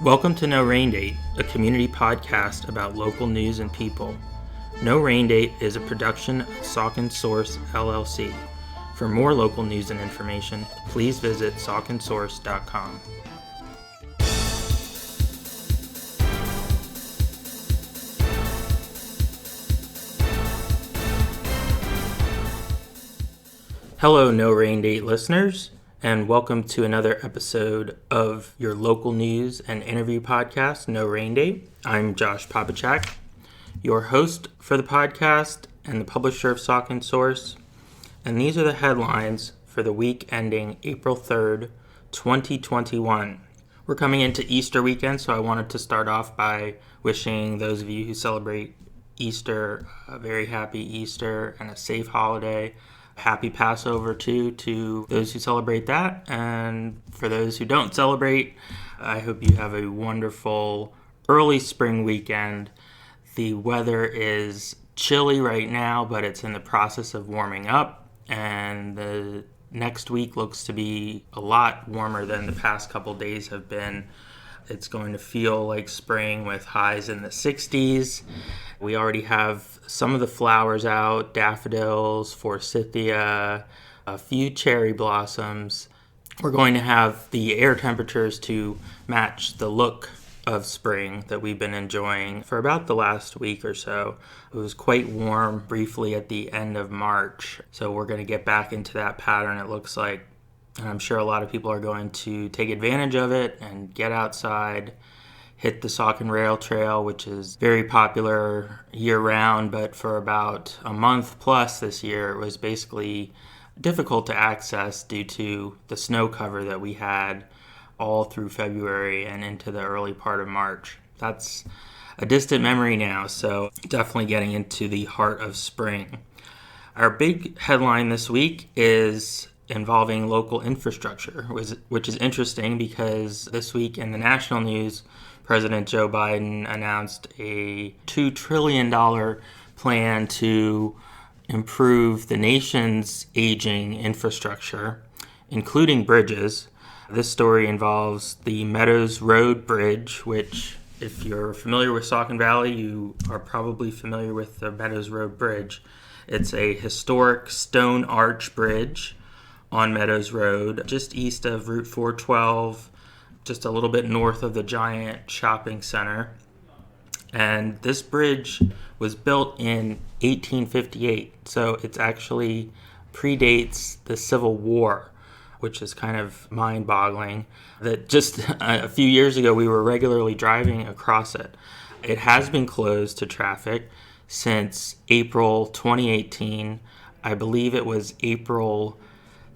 Welcome to No Rain Date, a community podcast about local news and people. No Rain Date is a production of Saucon Source, LLC. For more local news and information, please visit sauconsource.com. Hello, No Rain Date listeners, and welcome to another episode of your local news and interview podcast, No Rain Date. I'm Josh Popichak, your host for the podcast and the publisher of Saucon Source, and these are the headlines for the week ending April 3rd, 2021. We're coming into Easter weekend, so I wanted to start off by wishing those of you who celebrate Easter a very happy Easter and a safe holiday. Happy Passover too to those who celebrate that, and for those who don't celebrate, I hope you have a wonderful early spring weekend. The weather is chilly right now, but it's in the process of warming up, and the next week looks to be a lot warmer than the past couple days have been. It's going to feel like spring with highs in the 60s. We already have some of the flowers out, daffodils, forsythia, a few cherry blossoms. We're going to have the air temperatures to match the look of spring that we've been enjoying for about the last week or so. It was quite warm briefly at the end of March, so we're going to get back into that pattern, it looks like. And I'm sure a lot of people are going to take advantage of it and get outside, hit the Saucon Rail Trail, which is very popular year-round, but for about a month plus this year, it was basically difficult to access due to the snow cover that we had all through February and into the early part of March. That's a distant memory now, so definitely getting into the heart of spring. Our big headline this week is involving local infrastructure, which is interesting because this week in the national news, President Joe Biden announced a $2 trillion plan to improve the nation's aging infrastructure, including bridges. This story involves the Meadows Road Bridge, which, if you're familiar with Saucon Valley, you are probably familiar with the Meadows Road Bridge. It's a historic stone arch bridge on Meadows Road, just east of Route 412, just a little bit north of the giant shopping center. And this bridge was built in 1858, so it actually predates the Civil War, which is kind of mind-boggling, that just a few years ago we were regularly driving across it. It has been closed to traffic since April 2018. I believe it was April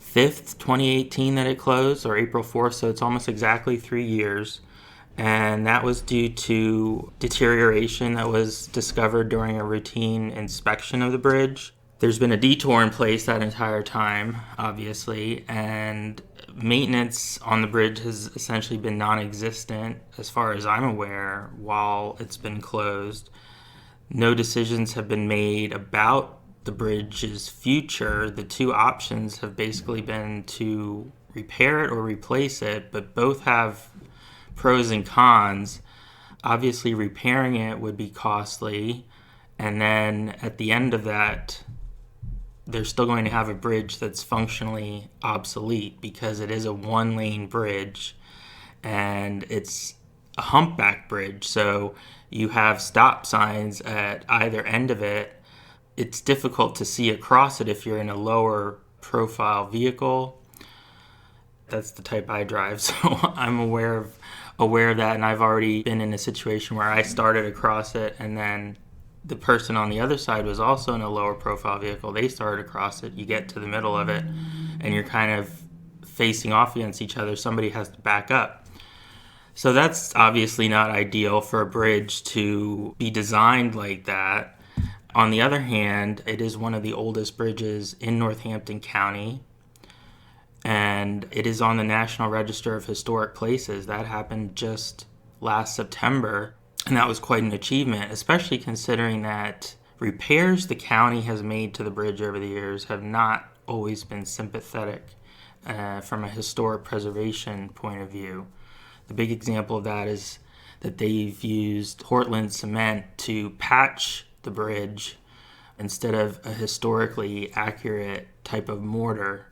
5th, 2018 that it closed, or April 4th, so it's almost exactly 3 years. And that was due to deterioration that was discovered during a routine inspection of the bridge. There's been a detour in place that entire time, obviously, and maintenance on the bridge has essentially been non-existent as far as I'm aware while it's been closed. No decisions have been made about the bridge's future. The two options have basically been to repair it or replace it, but both have pros and cons. Obviously, repairing it would be costly, and then at the end of that, they're still going to have a bridge that's functionally obsolete because it is a one-lane bridge and it's a humpback bridge, so you have stop signs at either end of it. It's difficult to see across it if you're in a lower profile vehicle. That's the type I drive, so I'm aware of that, and I've already been in a situation where I started across it and then the person on the other side was also in a lower profile vehicle. They started across it. You get to the middle of it and you're kind of facing off against each other. Somebody has to back up. So that's obviously not ideal for a bridge to be designed like that. On the other hand, it is one of the oldest bridges in Northampton County, and it is on the National Register of Historic Places. That happened just last September, and that was quite an achievement, especially considering that repairs the county has made to the bridge over the years have not always been sympathetic from a historic preservation point of view. The big example of that is that they've used Portland cement to patch the bridge instead of a historically accurate type of mortar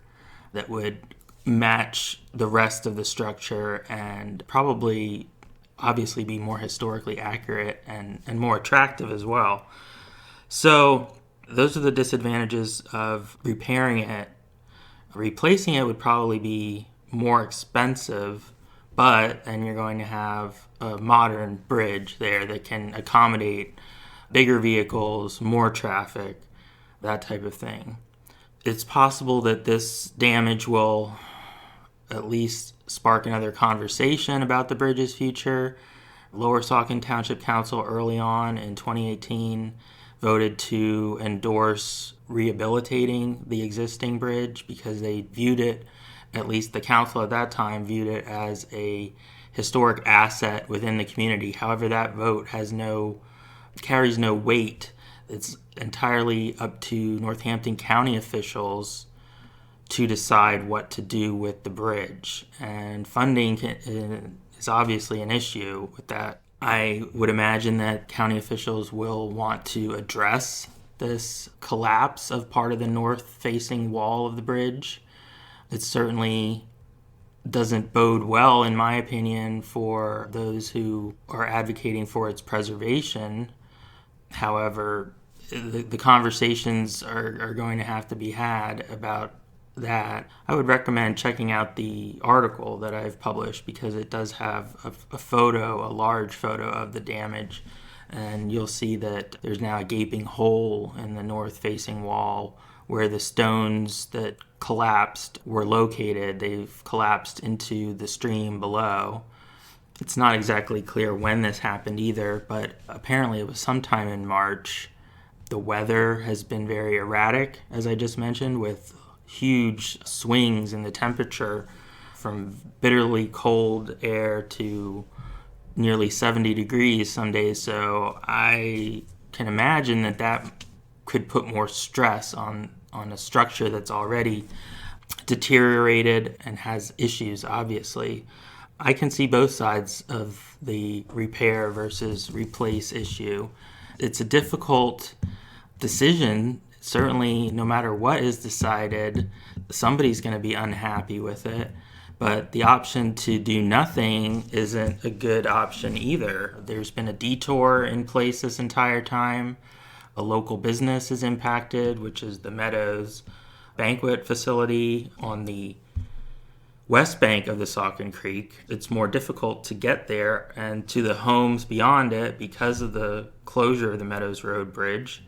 that would match the rest of the structure and probably obviously be more historically accurate and more attractive as well. So those are the disadvantages of repairing it. Replacing it would probably be more expensive, but then you're going to have a modern bridge there that can accommodate bigger vehicles, more traffic, that type of thing. It's possible that this damage will at least spark another conversation about the bridge's future. Lower Saucon Township Council early on in 2018 voted to endorse rehabilitating the existing bridge because they viewed it, at least the council at that time, viewed it as a historic asset within the community. However, that vote carries no weight. It's entirely up to Northampton County officials to decide what to do with the bridge. And funding is obviously an issue with that. I would imagine that county officials will want to address this collapse of part of the north-facing wall of the bridge. It certainly doesn't bode well, in my opinion, for those who are advocating for its preservation. However, the conversations are going to have to be had about that. I would recommend checking out the article that I've published because it does have a large photo of the damage, and you'll see that there's now a gaping hole in the north-facing wall where the stones that collapsed were located. They've collapsed into the stream below. It's not exactly clear when this happened either, but apparently it was sometime in March. The weather has been very erratic, as I just mentioned, with huge swings in the temperature from bitterly cold air to nearly 70 degrees some days. So I can imagine that could put more stress on a structure that's already deteriorated and has issues, obviously. I can see both sides of the repair versus replace issue. It's a difficult decision. Certainly, no matter what is decided, somebody's going to be unhappy with it. But the option to do nothing isn't a good option either. There's been a detour in place this entire time. A local business is impacted, which is the Meadows banquet facility on the west bank of the Saucon Creek. It's more difficult to get there and to the homes beyond it because of the closure of the Meadows Road Bridge.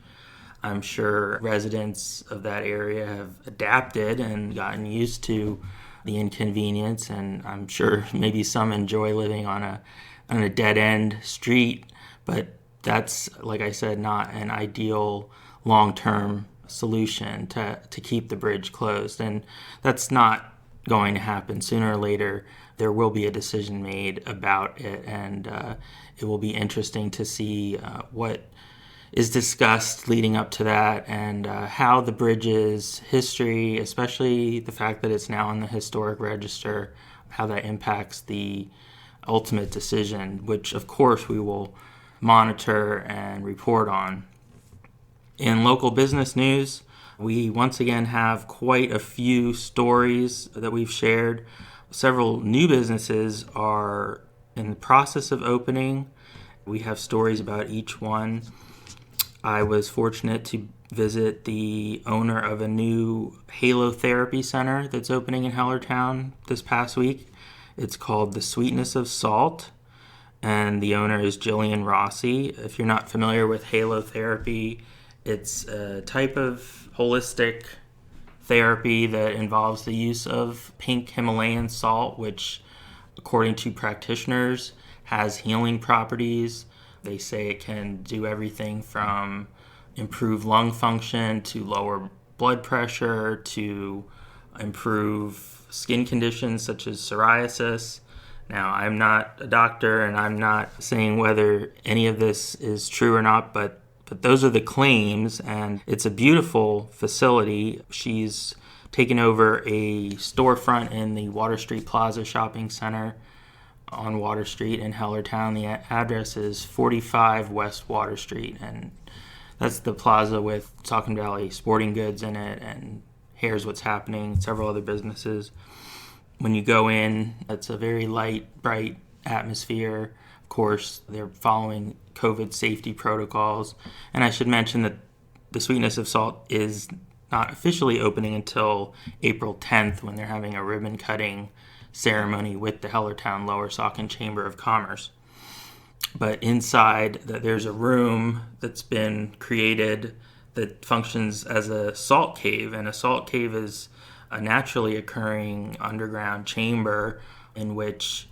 I'm sure residents of that area have adapted and gotten used to the inconvenience, and I'm sure maybe some enjoy living on a dead-end street, but that's, like I said, not an ideal long-term solution to keep the bridge closed, and that's not going to happen. Sooner or later, there will be a decision made about it, and it will be interesting to see what is discussed leading up to that and how the bridge's history, especially the fact that it's now on the historic register, how that impacts the ultimate decision, which of course we will monitor and report on. In local business news, we once again have quite a few stories that we've shared. Several new businesses are in the process of opening. We have stories about each one. I was fortunate to visit the owner of a new Halo Therapy Center that's opening in Hellertown this past week. It's called The Sweetness of Salt, and the owner is Jillian Rossi. If you're not familiar with Halo Therapy, it's a type of holistic therapy that involves the use of pink Himalayan salt, which, according to practitioners, has healing properties. They say it can do everything from improve lung function to lower blood pressure to improve skin conditions such as psoriasis. Now, I'm not a doctor and I'm not saying whether any of this is true or not, but those are the claims, and it's a beautiful facility. She's taken over a storefront in the Water Street Plaza Shopping Center on Water Street in Hellertown. The address is 45 West Water Street, and that's the plaza with Saucon Valley Sporting Goods in it, and Here's What's Happening, several other businesses. When you go in, it's a very light, bright atmosphere. Of course, they're following COVID safety protocols. And I should mention that the Sweetness of Salt is not officially opening until April 10th, when they're having a ribbon cutting ceremony with the Hellertown Lower Saucon Chamber of Commerce. But inside, there's a room that's been created that functions as a salt cave. And a salt cave is a naturally occurring underground chamber in which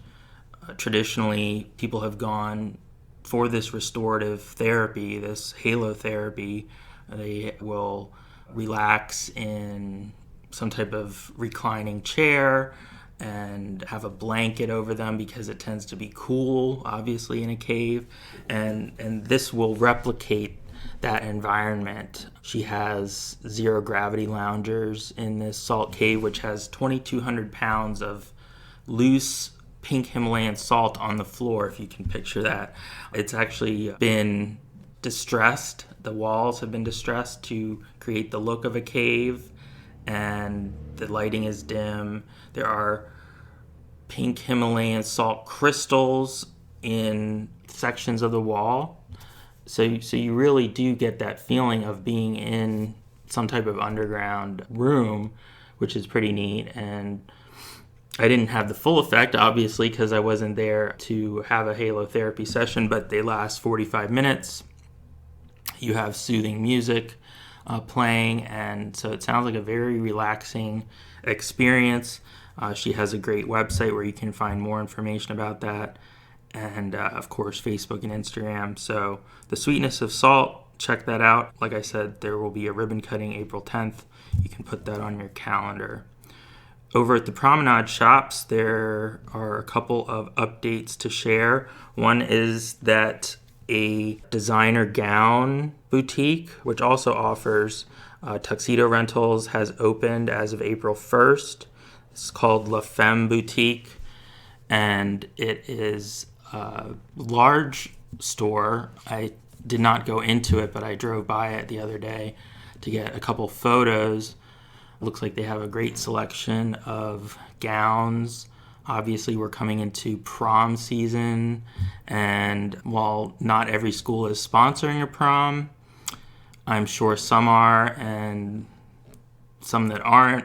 traditionally people have gone for this restorative therapy, this halotherapy. They will relax in some type of reclining chair and have a blanket over them because it tends to be cool, obviously, in a cave. And this will replicate that environment. She has zero gravity loungers in this salt cave, which has 2,200 pounds of loose pink Himalayan salt on the floor, if you can picture that. It's actually been distressed. The walls have been distressed to create the look of a cave, and the lighting is dim. There are pink Himalayan salt crystals in sections of the wall. So you really do get that feeling of being in some type of underground room, which is pretty neat. And I didn't have the full effect, obviously, because I wasn't there to have a halotherapy session, but they last 45 minutes. You have soothing music playing, and so it sounds like a very relaxing experience. She has a great website where you can find more information about that, and of course Facebook and Instagram. So the Sweetness of Salt, check that out. Like I said, there will be a ribbon cutting April 10th. You can put that on your calendar. Over at the Promenade Shops, there are a couple of updates to share. One is that a designer gown boutique, which also offers tuxedo rentals, has opened as of April 1st. It's called La Femme Boutique, and it is a large store. I did not go into it, but I drove by it the other day to get a couple photos. Looks like they have a great selection of gowns. Obviously, we're coming into prom season, and while not every school is sponsoring a prom, I'm sure some are, and some that aren't.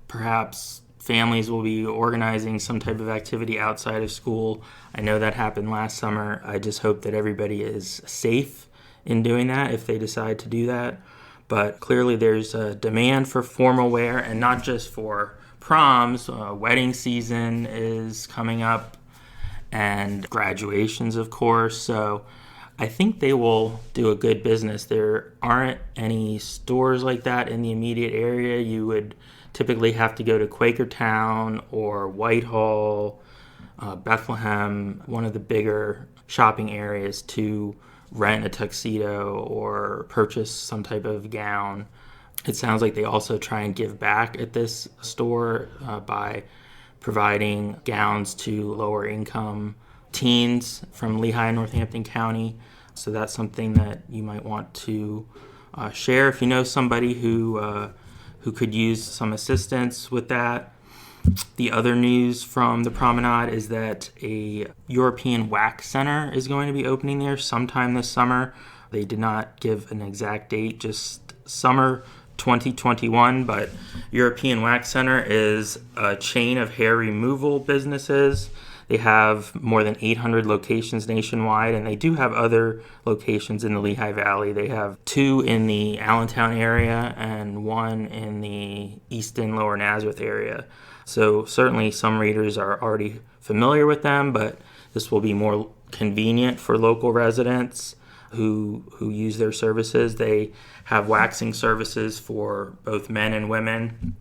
Perhaps families will be organizing some type of activity outside of school. I know that happened last summer. I just hope that everybody is safe in doing that if they decide to do that. But clearly there's a demand for formal wear, and not just for proms. Wedding season is coming up, and graduations, of course. So I think they will do a good business. There aren't any stores like that in the immediate area. You would typically have to go to Quakertown or Whitehall, Bethlehem, one of the bigger shopping areas, to rent a tuxedo or purchase some type of gown. It sounds like they also try and give back at this store by providing gowns to lower income teens from Lehigh and Northampton County. So that's something that you might want to share if you know somebody who could use some assistance with that. The other news from the Promenade is that a European Wax Center is going to be opening there sometime this summer. They did not give an exact date, just summer 2021, but European Wax Center is a chain of hair removal businesses. They have more than 800 locations nationwide, and they do have other locations in the Lehigh Valley. They have 2 in the Allentown area and 1 in the Easton, Lower Nazareth area. So certainly some readers are already familiar with them, but this will be more convenient for local residents who use their services. They have waxing services for both men and women,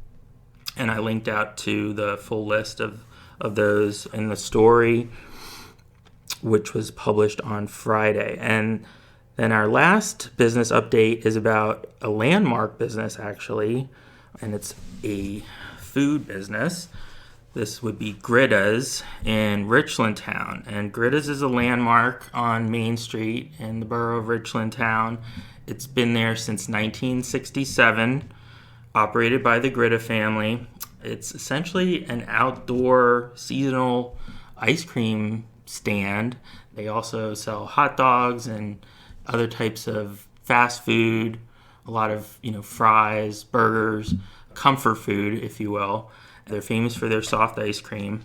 and I linked out to the full list of those in the story, which was published on Friday. And then our last business update is about a landmark business, actually, and it's a food business. This would be Gritta's in Richland Town. And Gritta's is a landmark on Main Street in the borough of Richland Town. It's been there since 1967, operated by the Gritta family. It's essentially an outdoor seasonal ice cream stand. They also sell hot dogs and other types of fast food, a lot of, fries, burgers, comfort food, if you will. They're famous for their soft ice cream.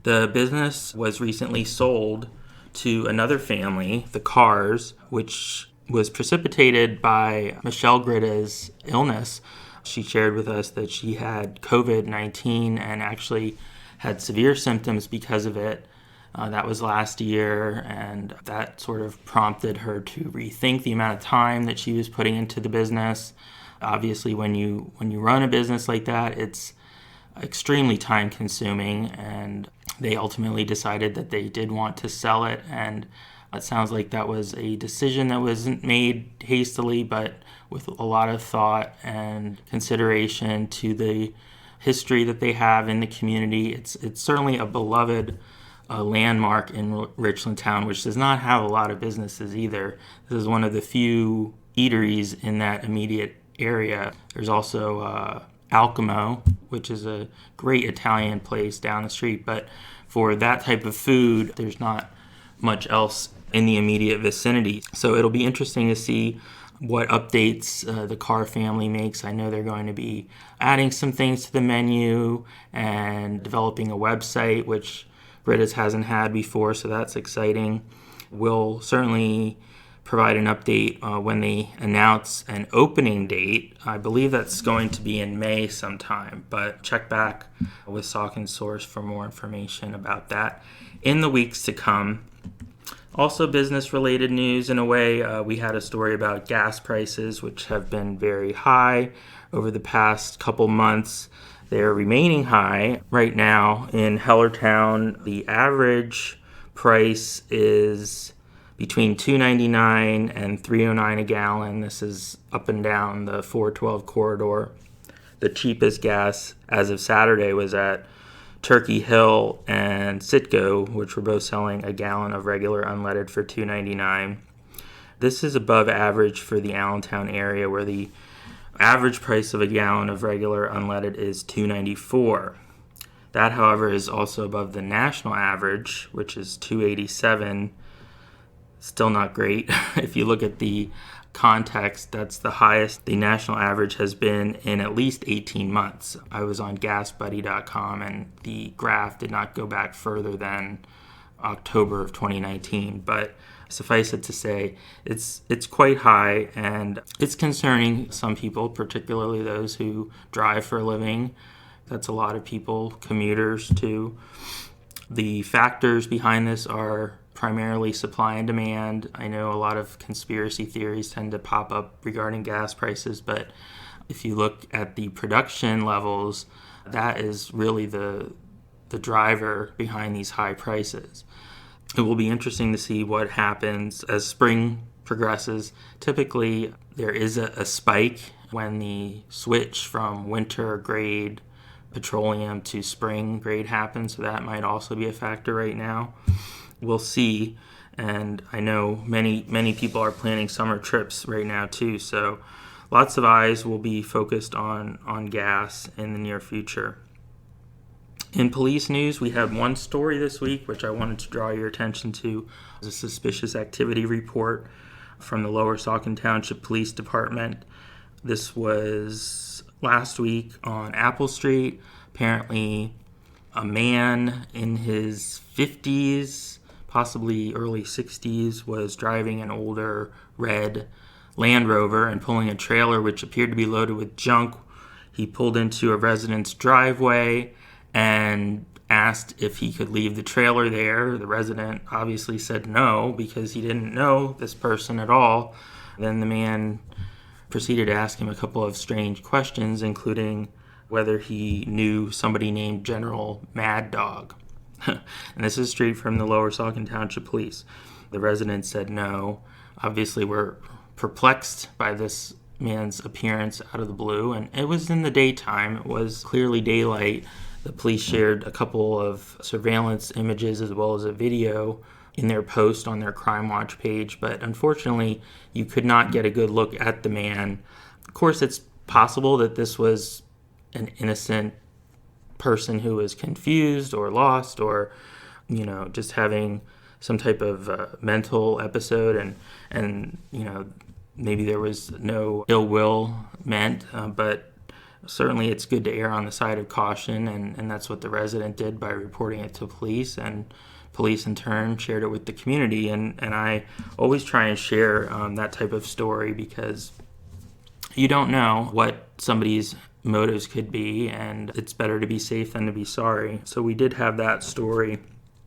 The business was recently sold to another family, the Carrs, which was precipitated by Michelle Gritta's illness. She shared with us that she had COVID-19 and actually had severe symptoms because of it. That was last year, and that sort of prompted her to rethink the amount of time that she was putting into the business. Obviously, when you run a business like that, it's extremely time consuming, and they ultimately decided that they did want to sell it. And it sounds like that was a decision that wasn't made hastily, but with a lot of thought and consideration to the history that they have in the community. It's certainly a beloved landmark in Richland Town, which does not have a lot of businesses either. This is one of the few eateries in that immediate area. There's also Alchemo, which is a great Italian place down the street, but for that type of food, there's not much else in the immediate vicinity. So it'll be interesting to see what updates the Carr family makes. I know they're going to be adding some things to the menu and developing a website, which Gritta's hasn't had before, so that's exciting. We'll certainly provide an update when they announce an opening date. I believe that's going to be in May sometime, but check back with Saucon Source for more information about that in the weeks to come. Also, business-related news in a way. We had a story about gas prices, which have been very high over the past couple months. They're remaining high right now in Hellertown. The average price is between $2.99 and $3.09 a gallon. This is up and down the 412 corridor. The cheapest gas as of Saturday was at Turkey Hill and Citgo, which were both selling a gallon of regular unleaded for $2.99. This is above average for the Allentown area, where the average price of a gallon of regular unleaded is $2.94. That, however, is also above the national average, which is $2.87. Still not great. If you look at the context, that's the highest the national average has been in at least 18 months. I was on gasbuddy.com, and the graph did not go back further than October of 2019, but suffice it to say, it's quite high, and it's concerning some people, particularly those who drive for a living. That's a lot of people, commuters too. The factors behind this are primarily supply and demand. I know a lot of conspiracy theories tend to pop up regarding gas prices, but if you look at the production levels, that is really the driver behind these high prices. It will be interesting to see what happens as spring progresses. Typically, there is a spike when the switch from winter grade petroleum to spring grade happens, so that might also be a factor right now. We'll see, and I know many people are planning summer trips right now too, so lots of eyes will be focused on gas in the near future. In police news, we have one story this week which I wanted to draw your attention to. It was a suspicious activity report from the Lower Saucon Township Police Department. This was last week on Apple Street. Apparently, a man in his 50s, possibly early 60s, was driving an older red Land Rover and pulling a trailer which appeared to be loaded with junk. He pulled into a resident's driveway and asked if he could leave the trailer there. The resident obviously said no because he didn't know this person at all. Then the man proceeded to ask him a couple of strange questions, including whether he knew somebody named General Mad Dog. And this is straight from the Lower Saucon Township Police. The resident said no. Obviously, we're perplexed by this man's appearance out of the blue, and it was in the daytime. It was clearly daylight. The police shared a couple of surveillance images as well as a video in their post on their Crime Watch page, but unfortunately, you could not get a good look at the man. Of course, it's possible that this was an innocent person who was confused or lost or, just having some type of mental episode and maybe there was no ill will meant, but certainly it's good to err on the side of caution, and that's what the resident did by reporting it to police, and police in turn shared it with the community. And I always try and share that type of story because you don't know what somebody's motives could be, and it's better to be safe than to be sorry. So we did have that story.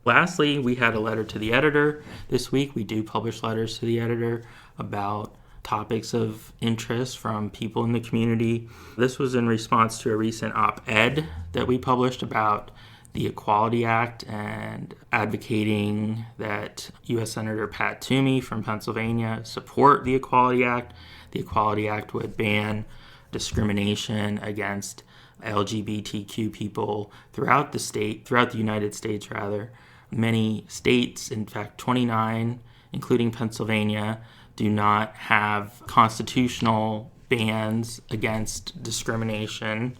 Lastly, we had a letter to the editor this week. We do publish letters to the editor about topics of interest from people in the community. This was in response to a recent op-ed that we published about the Equality Act and advocating that U.S. Senator Pat Toomey from Pennsylvania support the Equality Act. The Equality Act would ban discrimination against LGBTQ people throughout the United States. Many states, in fact 29, including Pennsylvania, do not have constitutional bans against discrimination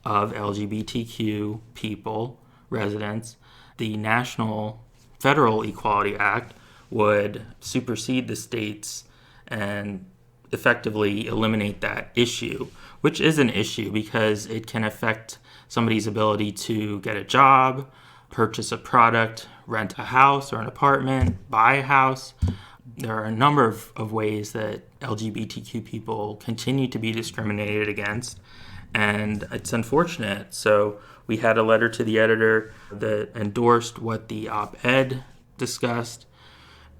of LGBTQ people, residents. The National Federal Equality Act would supersede the states and effectively eliminate that issue, which is an issue because it can affect somebody's ability to get a job, purchase a product, rent a house or an apartment, buy a house. There are a number of ways that LGBTQ people continue to be discriminated against, and it's unfortunate. So we had a letter to the editor that endorsed what the op-ed discussed.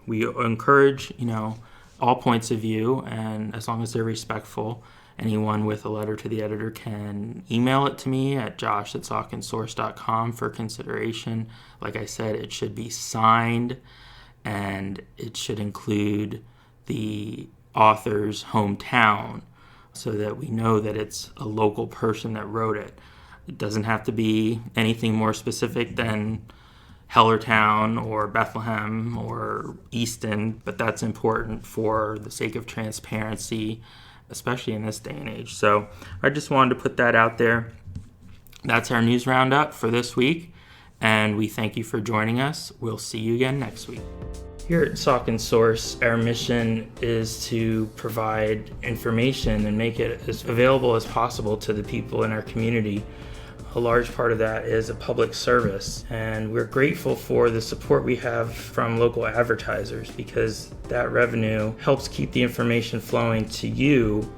We encourage, all points of view, and as long as they're respectful, anyone with a letter to the editor can email it to me at josh@sauconsource.com for consideration. Like I said, it should be signed, and it should include the author's hometown so that we know that it's a local person that wrote it. It doesn't have to be anything more specific than Hellertown or Bethlehem or Easton, but that's important for the sake of transparency, especially in this day and age. So I just wanted to put that out there. That's our news roundup for this week, and we thank you for joining us. We'll see you again next week. Here at Saucon Source, our mission is to provide information and make it as available as possible to the people in our community. A large part of that is a public service, and we're grateful for the support we have from local advertisers because that revenue helps keep the information flowing to you,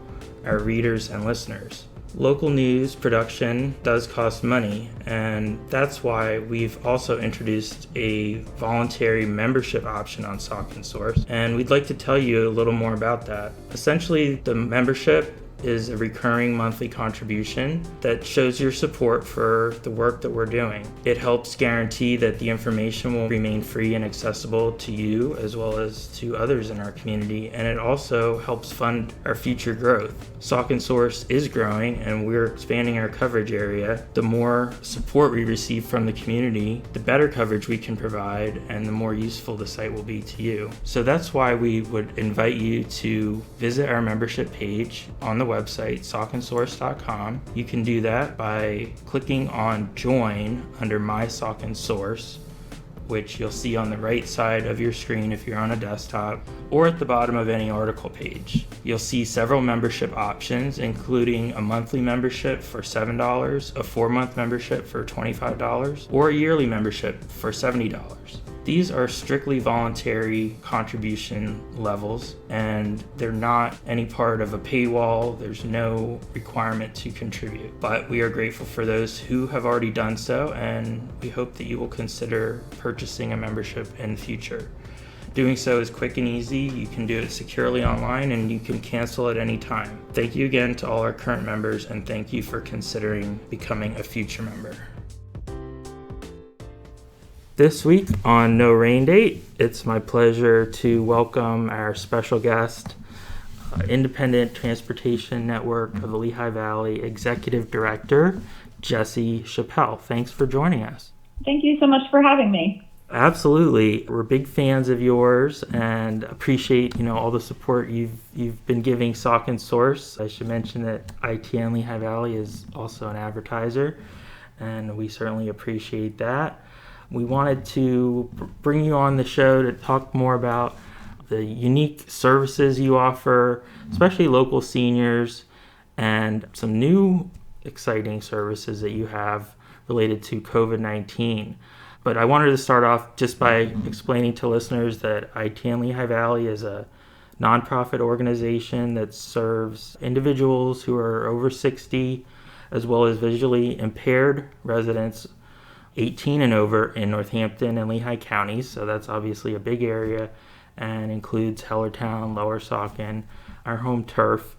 our readers and listeners. Local news production does cost money, and that's why we've also introduced a voluntary membership option on Saucon Source, and we'd like to tell you a little more about that. Essentially, the membership is a recurring monthly contribution that shows your support for the work that we're doing. It helps guarantee that the information will remain free and accessible to you as well as to others in our community, and it also helps fund our future growth. Saucon Source is growing and we're expanding our coverage area. The more support we receive from the community, the better coverage we can provide and the more useful the site will be to you. So that's why we would invite you to visit our membership page on the website, sauconsource.com. You can do that by clicking on Join under My Saucon Source, which you'll see on the right side of your screen if you're on a desktop, or at the bottom of any article page. You'll see several membership options, including a monthly membership for $7, a 4-month membership for $25, or a yearly membership for $70. These are strictly voluntary contribution levels, and they're not any part of a paywall. There's no requirement to contribute, but we are grateful for those who have already done so, and we hope that you will consider purchasing a membership in the future. Doing so is quick and easy. You can do it securely online, and you can cancel at any time. Thank you again to all our current members, and thank you for considering becoming a future member. This week on No Rain Date, it's my pleasure to welcome our special guest, Independent Transportation Network of the Lehigh Valley Executive Director, Jessie Shapell. Thanks for joining us. Thank you so much for having me. Absolutely. We're big fans of yours and appreciate, all the support you've been giving Saucon Source. I should mention that ITNLehighValley is also an advertiser, and we certainly appreciate that. We wanted to bring you on the show to talk more about the unique services you offer, especially local seniors, and some new exciting services that you have related to COVID-19. But I wanted to start off just by explaining to listeners that ITNLehighValley is a nonprofit organization that serves individuals who are over 60, as well as visually impaired residents 18 and over in Northampton and Lehigh counties. So that's obviously a big area and includes Hellertown, Lower Saucon, our home turf.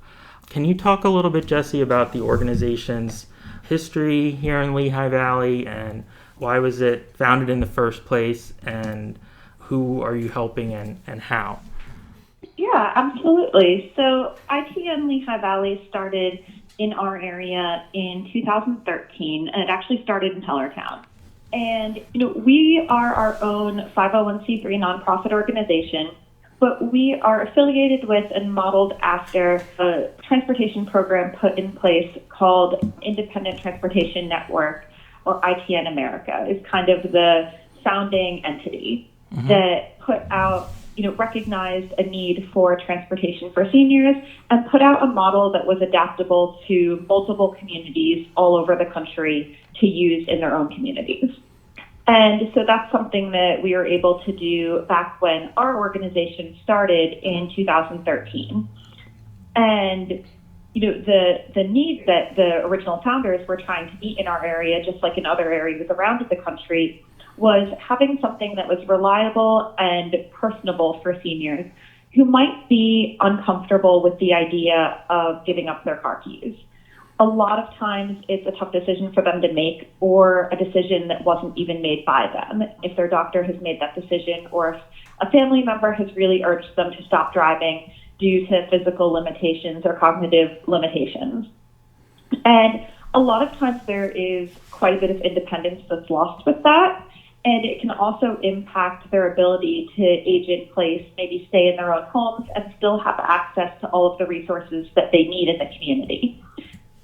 Can you talk a little bit, Jessie, about the organization's history here in Lehigh Valley and why was it founded in the first place, and who are you helping and how? Yeah, absolutely. So ITNLehighValley started in our area in 2013, and it actually started in Hellertown. And, we are our own 501c3 nonprofit organization, but we are affiliated with and modeled after a transportation program put in place called Independent Transportation Network, or ITN America, is kind of the founding entity that put out, recognized a need for transportation for seniors and put out a model that was adaptable to multiple communities all over the country to use in their own communities. And so that's something that we were able to do back when our organization started in 2013. And the need that the original founders were trying to meet in our area, just like in other areas around the country, was having something that was reliable and personable for seniors who might be uncomfortable with the idea of giving up their car keys. A lot of times it's a tough decision for them to make, or a decision that wasn't even made by them. If their doctor has made that decision, or if a family member has really urged them to stop driving due to physical limitations or cognitive limitations. And a lot of times there is quite a bit of independence that's lost with that. And it can also impact their ability to age in place, maybe stay in their own homes and still have access to all of the resources that they need in the community.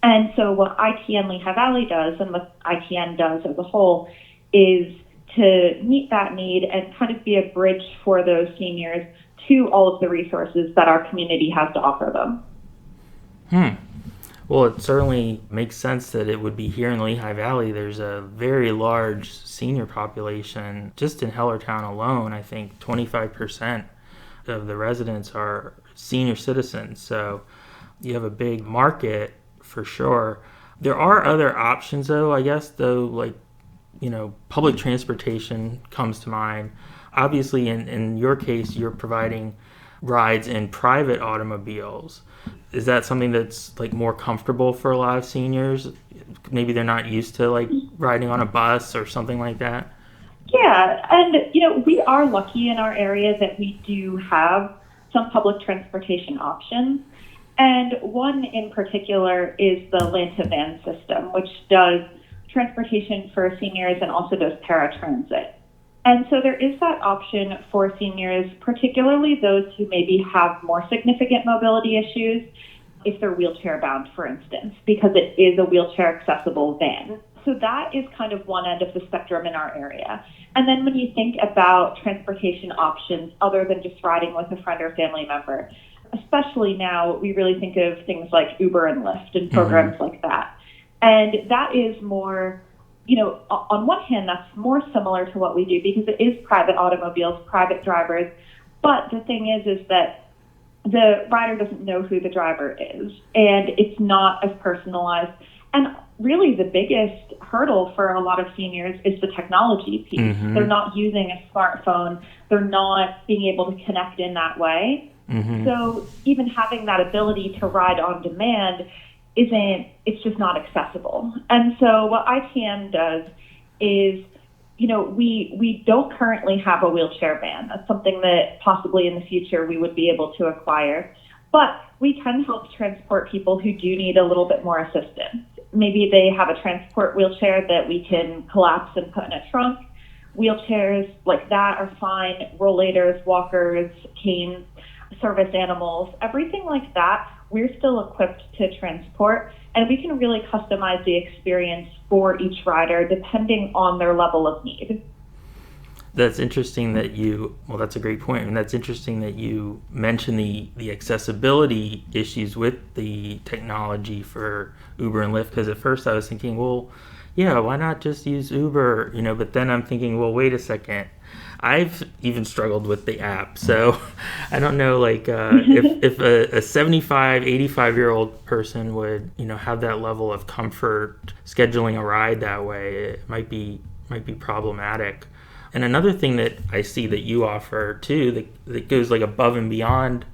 And so what ITNLehighValley does, and what ITN does as a whole, is to meet that need and kind of be a bridge for those seniors to all of the resources that our community has to offer them. Well, it certainly makes sense that it would be here in Lehigh Valley. There's a very large senior population. Just in Hellertown alone, I think 25% of the residents are senior citizens. So you have a big market for sure. There are other options, though, I guess, like, public transportation comes to mind. Obviously, in your case, you're providing rides in private automobiles. Is that something that's like more comfortable for a lot of seniors? Maybe they're not used to like riding on a bus or something like that. Yeah, and we are lucky in our area that we do have some public transportation options. And one in particular is the Land-to-Van system, which does transportation for seniors and also does paratransit. And so there is that option for seniors, particularly those who maybe have more significant mobility issues, if they're wheelchair bound, for instance, because it is a wheelchair accessible van. So that is kind of one end of the spectrum in our area. And then when you think about transportation options other than just riding with a friend or family member, especially now, we really think of things like Uber and Lyft and programs like that. And that is more, on one hand, that's more similar to what we do because it is private automobiles, private drivers. But the thing is that the rider doesn't know who the driver is, and it's not as personalized. And really the biggest hurdle for a lot of seniors is the technology piece. They're not using a smartphone. They're not being able to connect in that way. So even having that ability to ride on demand it's just not accessible. And so what ITN does is, we don't currently have a wheelchair van. That's something that possibly in the future we would be able to acquire. But we can help transport people who do need a little bit more assistance. maybe they have a transport wheelchair that we can collapse and put in a trunk. Wheelchairs like that are fine. Rollators, walkers, canes, service animals, everything like that, we're still equipped to transport, and we can really customize the experience for each rider depending on their level of need. That's interesting that that's a great point. And that's interesting that you mentioned the accessibility issues with the technology for Uber and Lyft, because at first I was thinking, well, yeah, why not just use Uber? But then I'm thinking, well, wait a second. I've even struggled with the app. So I don't know, if a 75, 85-year-old person would, have that level of comfort scheduling a ride that way, it might be problematic. And another thing that I see that you offer too, that goes above and beyond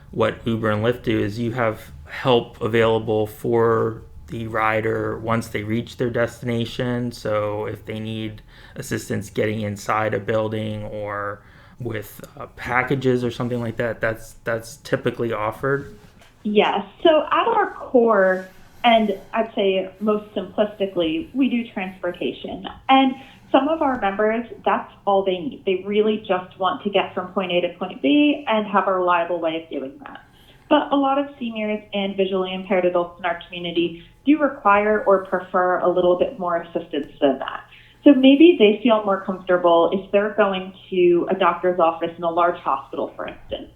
what Uber and Lyft do, is you have help available for the rider once they reach their destination. So if they need assistance getting inside a building or with packages or something like that, that's typically offered. Yes. So at our core, and I'd say most simplistically, we do transportation. And some of our members, that's all they need. They really just want to get from point A to point B and have a reliable way of doing that. But a lot of seniors and visually impaired adults in our community do require or prefer a little bit more assistance than that. So maybe they feel more comfortable if they're going to a doctor's office in a large hospital, for instance.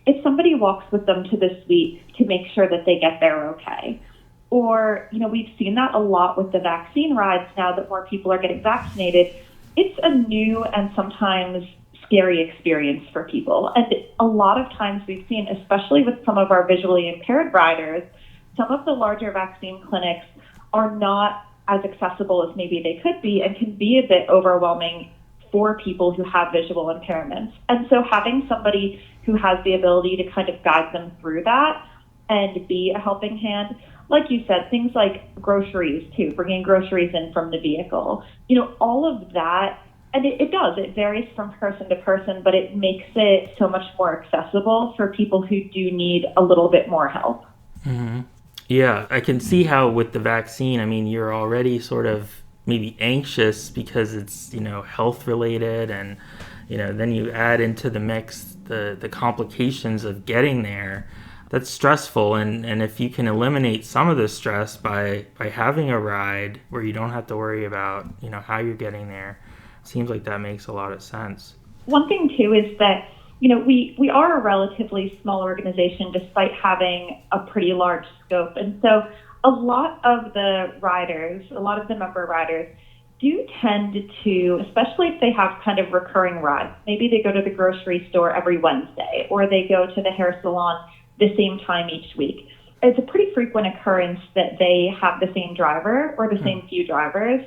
If somebody walks with them to the suite to make sure that they get there okay. Or, we've seen that a lot with the vaccine rides now that more people are getting vaccinated. It's a new and sometimes scary experience for people. And a lot of times we've seen, especially with some of our visually impaired riders, some of the larger vaccine clinics are not as accessible as maybe they could be and can be a bit overwhelming for people who have visual impairments. And so having somebody who has the ability to kind of guide them through that and be a helping hand, like you said, things like groceries too, bringing groceries in from the vehicle, all of that. And it varies from person to person, but it makes it so much more accessible for people who do need a little bit more help. Mm-hmm. Yeah, I can see how with the vaccine, you're already sort of maybe anxious because it's, health related, and, then you add into the mix the complications of getting there. That's stressful, and if you can eliminate some of the stress by having a ride where you don't have to worry about, how you're getting there, it seems like that makes a lot of sense. One thing too is that, we are a relatively small organization despite having a pretty large scope. And so a lot of the member riders do tend to, especially if they have kind of recurring rides, maybe they go to the grocery store every Wednesday, or they go to the hair salon the same time each week. It's a pretty frequent occurrence that they have the same driver or the same few drivers.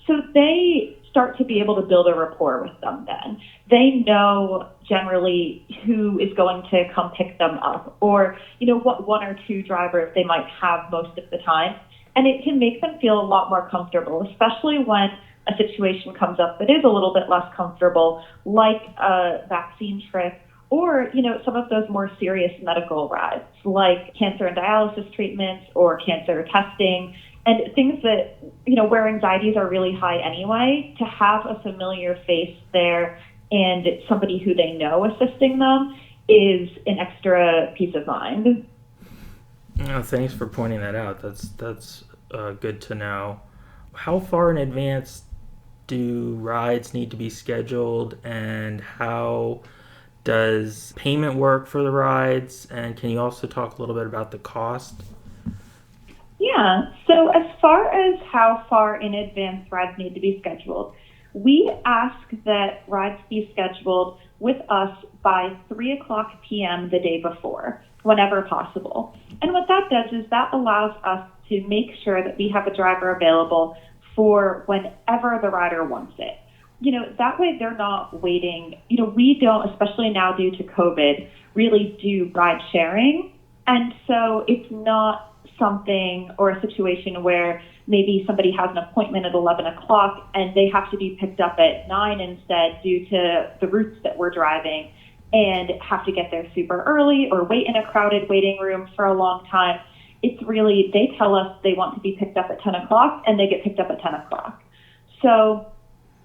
So they start to be able to build a rapport with them then. They know generally who is going to come pick them up, or, what one or two drivers they might have most of the time. And it can make them feel a lot more comfortable, especially when a situation comes up that is a little bit less comfortable, like a vaccine trip, or, some of those more serious medical rides, like cancer and dialysis treatments or cancer testing, and things that, where anxieties are really high anyway. To have a familiar face there and somebody who they know assisting them is an extra peace of mind. Oh, thanks for pointing that out. That's good to know. How far in advance do rides need to be scheduled, and how does payment work for the rides? And can you also talk a little bit about the cost? Yeah, so as far as how far in advance rides need to be scheduled, we ask that rides be scheduled with us by 3:00 p.m. the day before, whenever possible. And what that does is that allows us to make sure that we have a driver available for whenever the rider wants it. That way they're not waiting. We don't, especially now due to COVID, really do ride sharing. And so it's not something or a situation where maybe somebody has an appointment at 11 o'clock and they have to be picked up at 9 instead due to the routes that we're driving, and have to get there super early or wait in a crowded waiting room for a long time. It's really, they tell us they want to be picked up at 10 o'clock and they get picked up at 10 o'clock. So,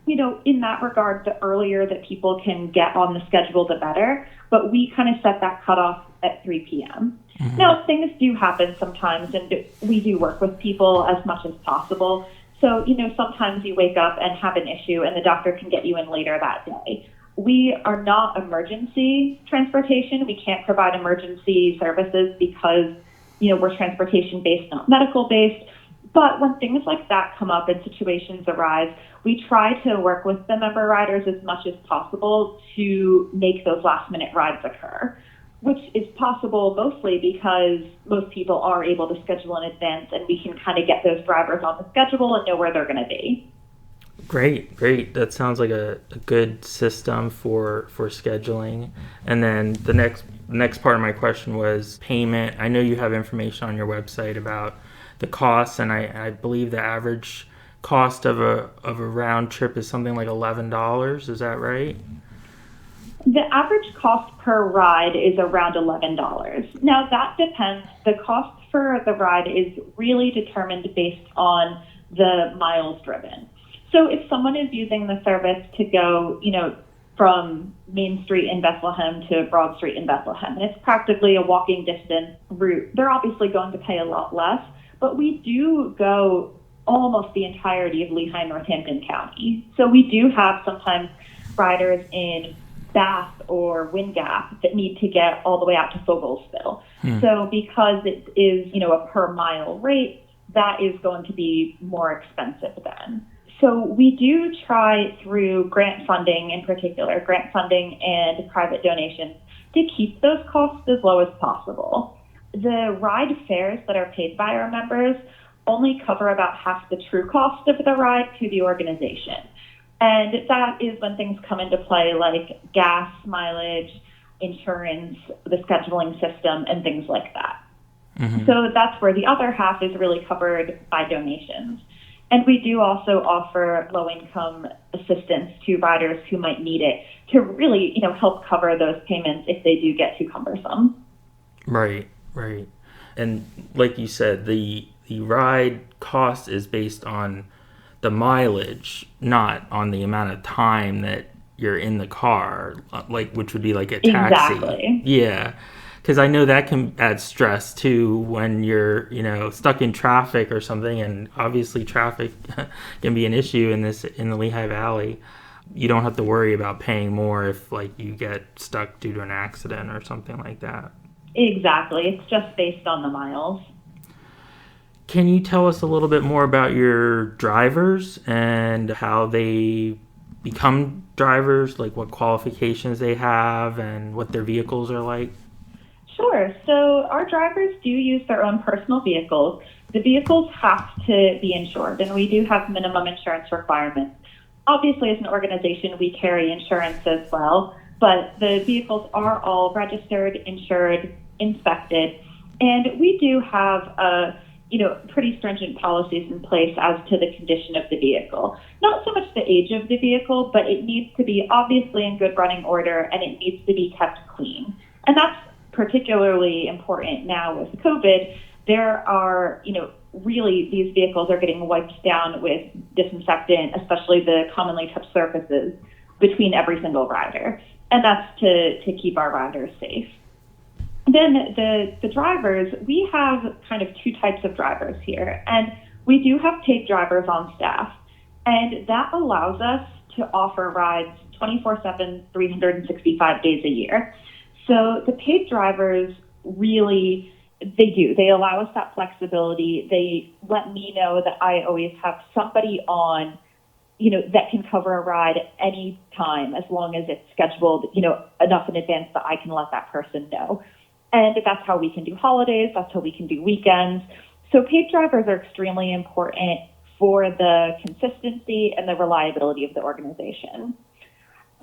in that regard, the earlier that people can get on the schedule, the better. But we kind of set that cutoff at 3 p.m. Mm-hmm. Now, things do happen sometimes, and we do work with people as much as possible. So, sometimes you wake up and have an issue and the doctor can get you in later that day. We are not emergency transportation. We can't provide emergency services because, we're transportation based, not medical based. But when things like that come up and situations arise, we try to work with the member riders as much as possible to make those last minute rides occur, which is possible mostly because most people are able to schedule in advance and we can kind of get those drivers on the schedule and know where they're going to be. Great. That sounds like a good system for scheduling. And then the next part of my question was payment. I know you have information on your website about the costs, and I believe the average cost of a round trip is something like $11. Is that right? The average cost per ride is around $11. Now that depends. The cost for the ride is really determined based on the miles driven. So if someone is using the service to go, from Main Street in Bethlehem to Broad Street in Bethlehem, and it's practically a walking distance route, they're obviously going to pay a lot less. But we do go almost the entirety of Lehigh and Northampton County. So we do have sometimes riders in Bath or Wind Gap that need to get all the way out to Fogelsville. So because it is, a per mile rate, that is going to be more expensive then. So we do try through grant funding in particular, grant funding and private donations, to keep those costs as low as possible. The ride fares that are paid by our members only cover about half the true cost of the ride to the organization. And that is when things come into play like gas, mileage, insurance, the scheduling system, and things like that. Mm-hmm. So that's where the other half is really covered by donations. And we do also offer low-income assistance to riders who might need it to really, help cover those payments if they do get too cumbersome. Right. And like you said, the ride cost is based on the mileage, not on the amount of time that you're in the car, which would be like a taxi. Exactly. Yeah. Because I know that can add stress too when you're, stuck in traffic or something, and obviously traffic can be an issue in the Lehigh Valley. You don't have to worry about paying more if you get stuck due to an accident or something like that. Exactly. It's just based on the miles. Can you tell us a little bit more about your drivers and how they become drivers, like what qualifications they have and what their vehicles are like? Sure. So our drivers do use their own personal vehicles. The vehicles have to be insured, and we do have minimum insurance requirements. Obviously, as an organization, we carry insurance as well, but the vehicles are all registered, insured, inspected, and we do have pretty stringent policies in place as to the condition of the vehicle. Not so much the age of the vehicle, but it needs to be obviously in good running order, and it needs to be kept clean. And that's particularly important now with COVID. There are, really these vehicles are getting wiped down with disinfectant, especially the commonly touched surfaces, between every single rider. And that's to keep our riders safe. Then the drivers, we have kind of two types of drivers here. And we do have paid drivers on staff. And that allows us to offer rides 24/7, 365 days a year. So the paid drivers really, they allow us that flexibility. They let me know that I always have somebody on, that can cover a ride any time as long as it's scheduled, enough in advance that I can let that person know. And that's how we can do holidays. That's how we can do weekends. So paid drivers are extremely important for the consistency and the reliability of the organization.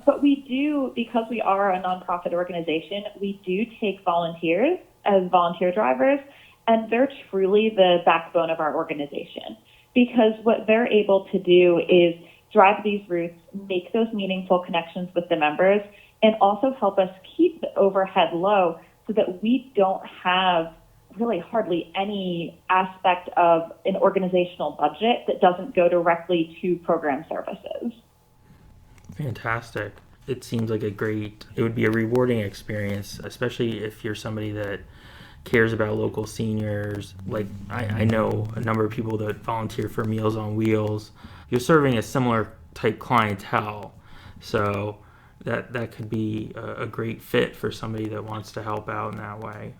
But we do, because we are a nonprofit organization, we do take volunteers as volunteer drivers, and they're truly the backbone of our organization, because what they're able to do is drive these routes, make those meaningful connections with the members, and also help us keep the overhead low so that we don't have really hardly any aspect of an organizational budget that doesn't go directly to program services. Fantastic. It seems like it would be a rewarding experience, especially if you're somebody that cares about local seniors. Like I know a number of people that volunteer for Meals on Wheels. You're serving a similar type clientele, so that could be a great fit for somebody that wants to help out in that way.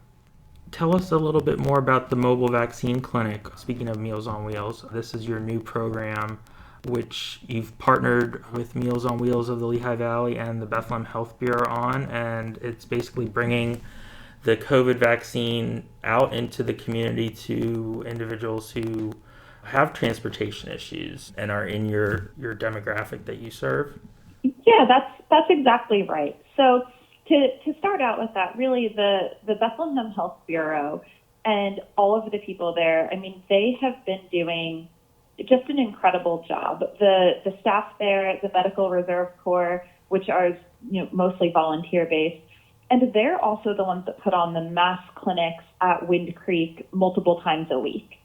Tell us a little bit more about the mobile vaccine clinic. Speaking of Meals on Wheels, this is your new program, which you've partnered with Meals on Wheels of the Lehigh Valley and the Bethlehem Health Bureau on, and it's basically bringing the COVID vaccine out into the community to individuals who have transportation issues and are in your demographic that you serve. Yeah, that's exactly right. So to start out with that, really the Bethlehem Health Bureau and all of the people there, I mean, they have been doing just an incredible job. The staff there, the Medical Reserve Corps, which are mostly volunteer based, and they're also the ones that put on the mass clinics at Wind Creek multiple times a week.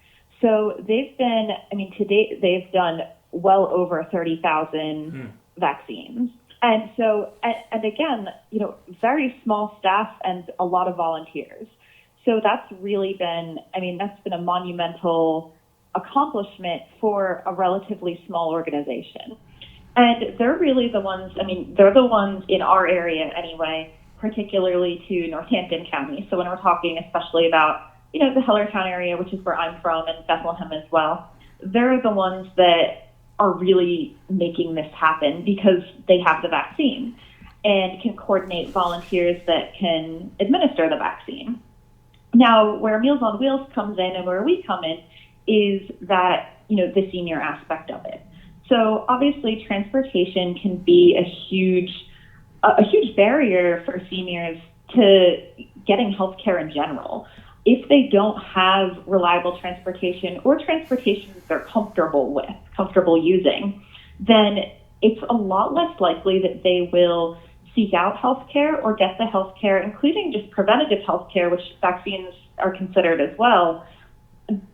So they've been, to date, they've done well over 30,000 vaccines. And so, and again, very small staff and a lot of volunteers. So that's really been, that's been a monumental accomplishment for a relatively small organization. And they're really the ones, they're the ones in our area anyway, particularly to Northampton County. So when we're talking especially about, the Hellertown area, which is where I'm from, and Bethlehem as well, they're the ones that are really making this happen because they have the vaccine and can coordinate volunteers that can administer the vaccine. Now, where Meals on Wheels comes in and where we come in is that, the senior aspect of it. So obviously transportation can be a huge barrier for seniors to getting healthcare in general. If they don't have reliable transportation or transportation that they're comfortable using, then it's a lot less likely that they will seek out healthcare or get the healthcare, including just preventative healthcare, which vaccines are considered as well.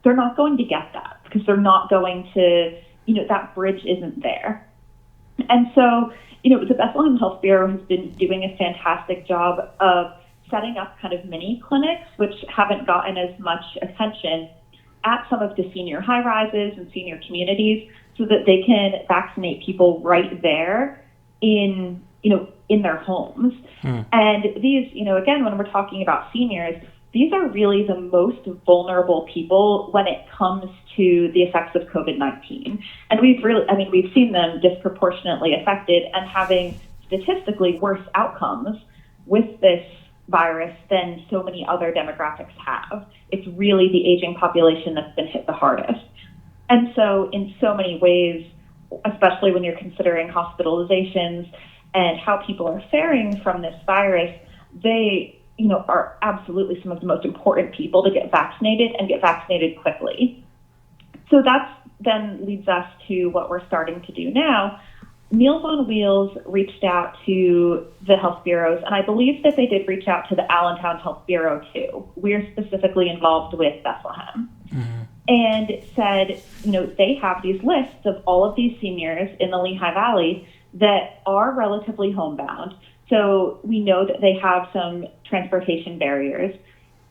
They're not going to get that because they're not going to, that bridge isn't there. And so, the Bethlehem Health Bureau has been doing a fantastic job of setting up kind of mini clinics, which haven't gotten as much attention at some of the senior high rises and senior communities so that they can vaccinate people right there in their homes. And these, again, when we're talking about seniors, these are really the most vulnerable people when it comes to the effects of COVID-19. And we've seen them disproportionately affected and having statistically worse outcomes with this virus than so many other demographics have. It's really the aging population that's been hit the hardest. And so in so many ways, especially when you're considering hospitalizations and how people are faring from this virus, they are absolutely some of the most important people to get vaccinated and get vaccinated quickly. So that then leads us to what we're starting to do now. Meals on Wheels reached out to the health bureaus, and I believe that they did reach out to the Allentown Health Bureau too. We're specifically involved with Bethlehem. And said, they have these lists of all of these seniors in the Lehigh Valley that are relatively homebound. So we know that they have some transportation barriers,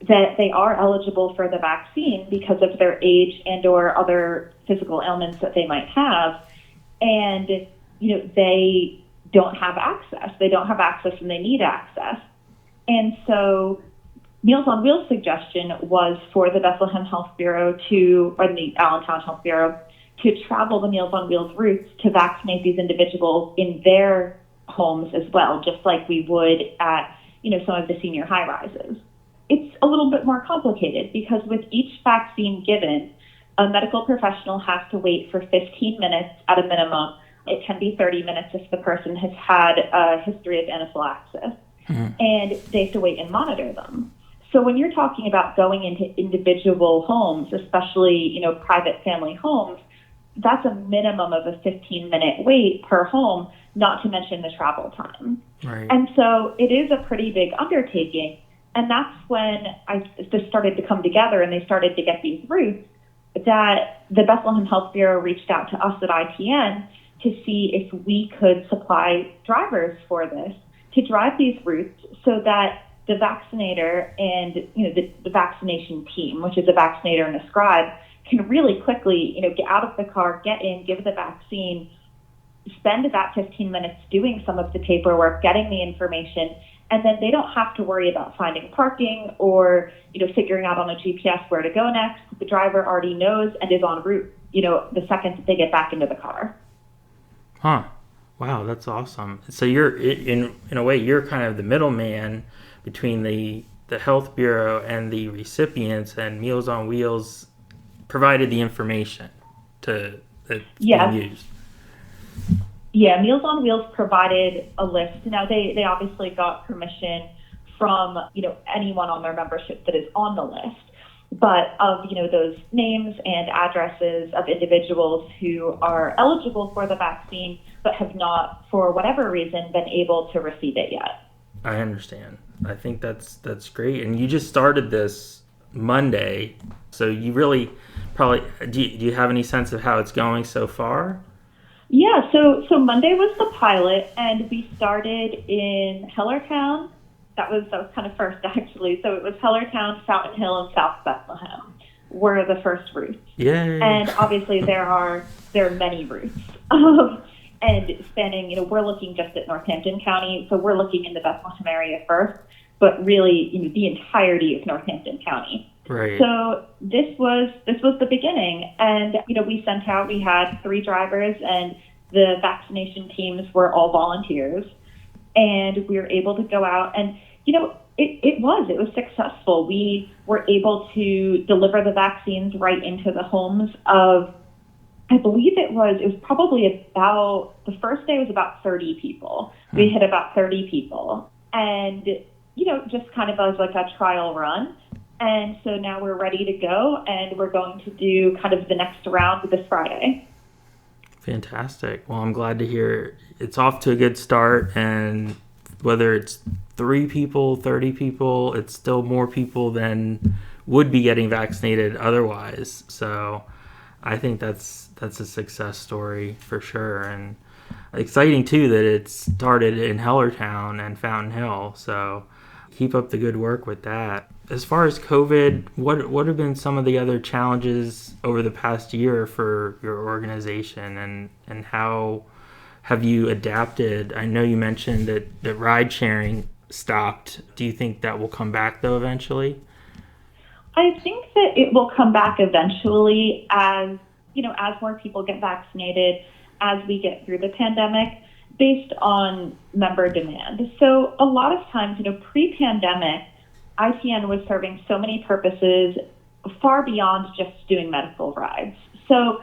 that they are eligible for the vaccine because of their age and or other physical ailments that they might have. And, they don't have access. They don't have access and they need access. And so Meals on Wheels suggestion was for the Bethlehem Health Bureau or the Allentown Health Bureau to travel the Meals on Wheels routes to vaccinate these individuals in their homes as well, just like we would at, some of the senior high rises. It's a little bit more complicated because with each vaccine given, a medical professional has to wait for 15 minutes at a minimum. It can be 30 minutes if the person has had a history of anaphylaxis, and they have to wait and monitor them. So when you're talking about going into individual homes, especially, private family homes, that's a minimum of a 15-minute wait per home, not to mention the travel time. Right. And so it is a pretty big undertaking. And that's when this started to come together and they started to get these routes that the Bethlehem Health Bureau reached out to us at ITN to see if we could supply drivers for this to drive these routes so that the vaccinator and the vaccination team, which is a vaccinator and a scribe, can really quickly get out of the car, get in, give the vaccine, spend about 15 minutes doing some of the paperwork, getting the information, and then they don't have to worry about finding parking or figuring out on a GPS where to go next. The driver already knows and is en route the second that they get back into the car. Huh. Wow, that's awesome. So you're in a way you're kind of the middleman between the Health Bureau and the recipients, and Meals on Wheels provided the information that's being used. Yeah, Meals on Wheels provided a list. Now they obviously got permission from anyone on their membership that is on the list, but of those names and addresses of individuals who are eligible for the vaccine but have not, for whatever reason, been able to receive it yet. I understand. I think that's great. And you just started this Monday, so you really probably do you have any sense of how it's going so far? Yeah, so Monday was the pilot, and we started in Hellertown. That was kind of first, actually. So it was Hellertown, Fountain Hill, and South Bethlehem were the first routes. Yay. And obviously there are many routes. And spanning, we're looking just at Northampton County, so we're looking in the Bethlehem area first, but really, the entirety of Northampton County. Right. So this was the beginning, and we had 3 drivers, and the vaccination teams were all volunteers, and we were able to go out, and it was successful. We were able to deliver the vaccines right into the homes of, I believe it was probably about, the first day was about 30 people. We hit about 30 people, and just kind of as like a trial run. And so now we're ready to go, and we're going to do kind of the next round this Friday. Fantastic. Well, I'm glad to hear it's off to a good start, and whether it's 3 people, 30 people, it's still more people than would be getting vaccinated otherwise. So I think that's a success story for sure, and exciting too that it started in Hellertown and Fountain Hill. So keep up the good work with that. As far as COVID, what have been some of the other challenges over the past year for your organization, and how have you adapted? I know you mentioned that ride sharing stopped. Do you think that will come back though eventually? I think that it will come back eventually as more people get vaccinated, as we get through the pandemic, based on member demand. So a lot of times, pre-pandemic, ITN was serving so many purposes far beyond just doing medical rides. So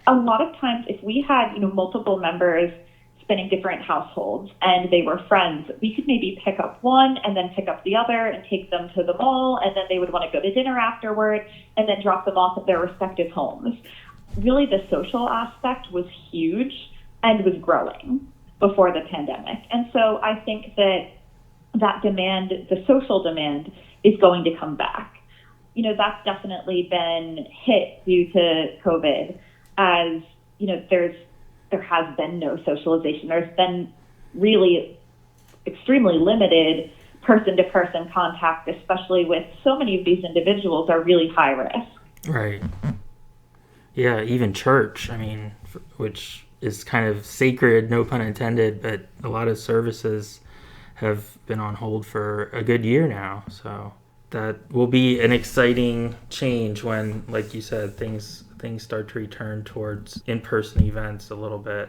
a lot of times if we had, multiple members spanning different households and they were friends, we could maybe pick up one and then pick up the other and take them to the mall, and then they would want to go to dinner afterward and then drop them off at their respective homes. Really, the social aspect was huge and was growing before the pandemic. And so I think that demand, the social demand, is going to come back. That's definitely been hit due to COVID, as, there has been no socialization. There's been really extremely limited person-to-person contact, especially with so many of these individuals are really high risk. Right. Yeah, even church, which is kind of sacred, no pun intended, but a lot of services have been on hold for a good year now. So that will be an exciting change when, like you said, things start to return towards in-person events a little bit.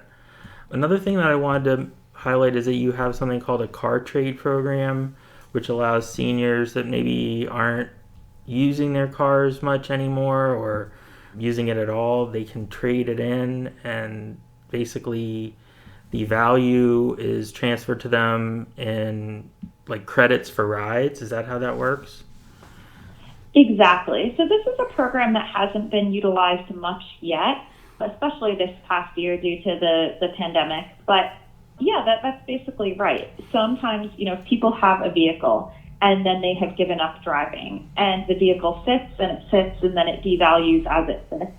Another thing that I wanted to highlight is that you have something called a car trade program, which allows seniors that maybe aren't using their cars much anymore or using it at all, they can trade it in, and basically the value is transferred to them in like credits for rides. Is that how that works? Exactly. So this is a program that hasn't been utilized much yet, especially this past year due to the pandemic. But yeah, that's basically right. Sometimes, if people have a vehicle and then they have given up driving. And the vehicle sits and then it devalues as it sits.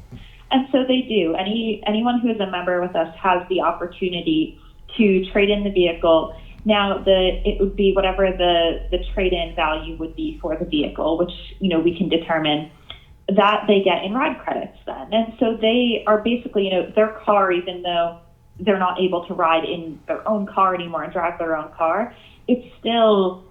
And so they do. Anyone who is a member with us has the opportunity to trade in the vehicle. Now, it would be whatever the trade-in value would be for the vehicle, which, we can determine, that they get in ride credits then. And so they are basically, their car, even though they're not able to ride in their own car anymore and drive their own car, it's still,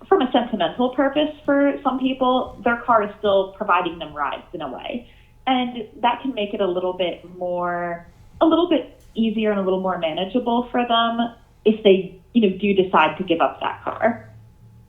from a sentimental purpose for some people, their car is still providing them rides in a way. And that can make it a little bit easier and a little more manageable for them if they, do decide to give up that car.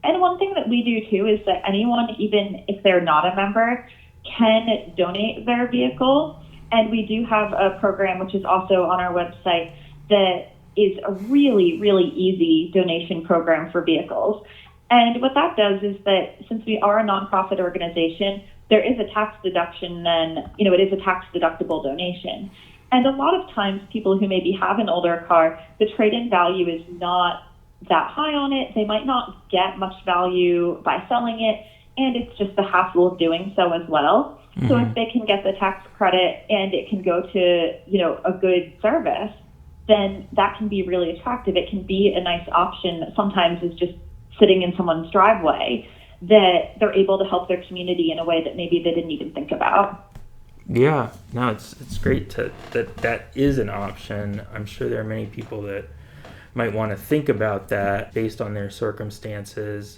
And one thing that we do too is that anyone, even if they're not a member, can donate their vehicle. And we do have a program, which is also on our website, that is a really, really easy donation program for vehicles. And what that does is that since we are a nonprofit organization, there is a tax deduction then, it is a tax deductible donation. And a lot of times people who maybe have an older car, the trade-in value is not that high on it. They might not get much value by selling it, and it's just the hassle of doing so as well. Mm-hmm. So if they can get the tax credit and it can go to, a good service, then that can be really attractive. It can be a nice option that sometimes is just sitting in someone's driveway, that they're able to help their community in a way that maybe they didn't even think about. Yeah, no, it's great that is an option. I'm sure there are many people that might want to think about that based on their circumstances.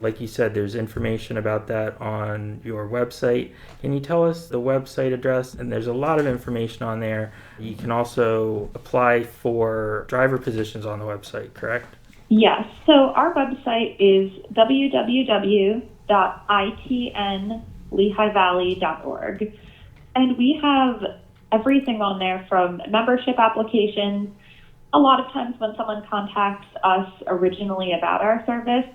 Like you said, there's information about that on your website. Can you tell us the website address? And there's a lot of information on there. You can also apply for driver positions on the website, correct? Yes. So our website is www.ITNLehighValley.org. And we have everything on there from membership applications. A lot of times when someone contacts us originally about our service,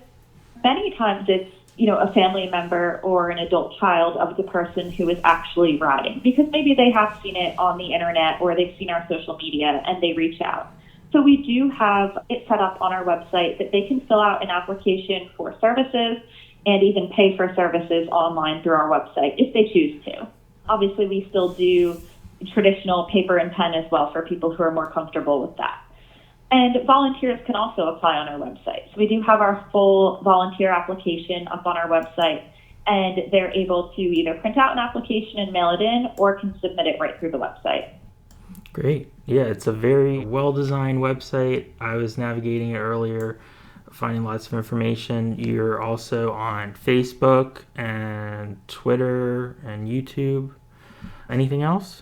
many times it's, a family member or an adult child of the person who is actually riding, because maybe they have seen it on the internet or they've seen our social media and they reach out. So we do have it set up on our website that they can fill out an application for services and even pay for services online through our website if they choose to. Obviously, we still do traditional paper and pen as well for people who are more comfortable with that. And volunteers can also apply on our website. So we do have our full volunteer application up on our website, and they're able to either print out an application and mail it in or can submit it right through the website. Great. Yeah, it's a very well-designed website. I was navigating it earlier, finding lots of information. You're also on Facebook and Twitter and YouTube. Anything else?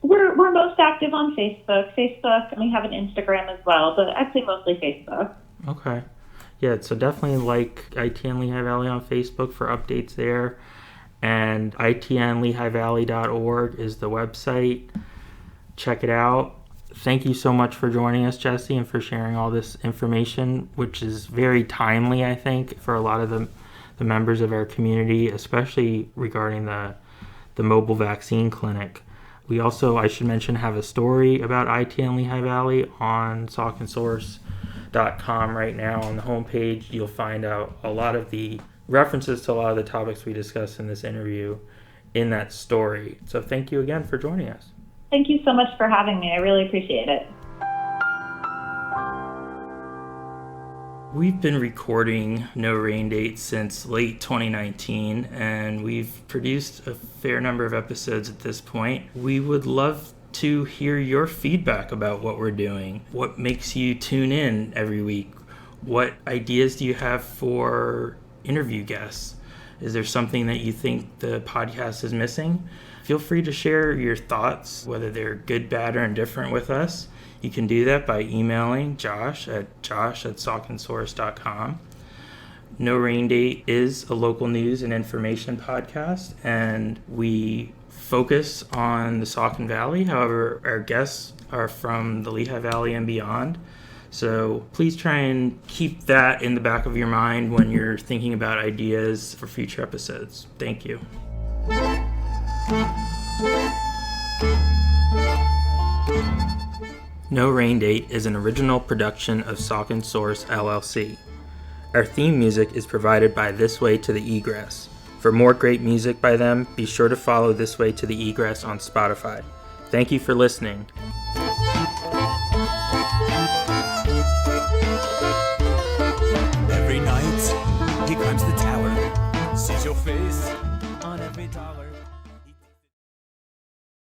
We're most active on Facebook, and we have an Instagram as well, but I'd say mostly Facebook. Okay. Yeah, so definitely like ITN Lehigh Valley on Facebook for updates there. And ITNLehighValley.org is the website. Check it out. Thank you so much for joining us, Jessie, and for sharing all this information, which is very timely, I think, for a lot of the members of our community, especially regarding the mobile vaccine clinic. We also, I should mention, have a story about ITN Lehigh Valley on SalkandSource.com right now. On the homepage, you'll find out a lot of the references to a lot of the topics we discussed in this interview in that story. So thank you again for joining us. Thank you so much for having me. I really appreciate it. We've been recording No Rain Date since late 2019, and we've produced a fair number of episodes at this point. We would love to hear your feedback about what we're doing. What makes you tune in every week? What ideas do you have for interview guests? Is there something that you think the podcast is missing? Feel free to share your thoughts, whether they're good, bad, or indifferent with us. You can do that by emailing Josh at salkandsource.com. No Rain Date is a local news and information podcast, and we focus on the Saucon Valley. However, our guests are from the Lehigh Valley and beyond. So please try and keep that in the back of your mind when you're thinking about ideas for future episodes. Thank you. No Rain Date is an original production of Saucon Source, LLC. Our theme music is provided by This Way to the Egress. For more great music by them, be sure to follow This Way to the Egress on Spotify. Thank you for listening. Every night, he climbs the tower, sees your face on every dollar.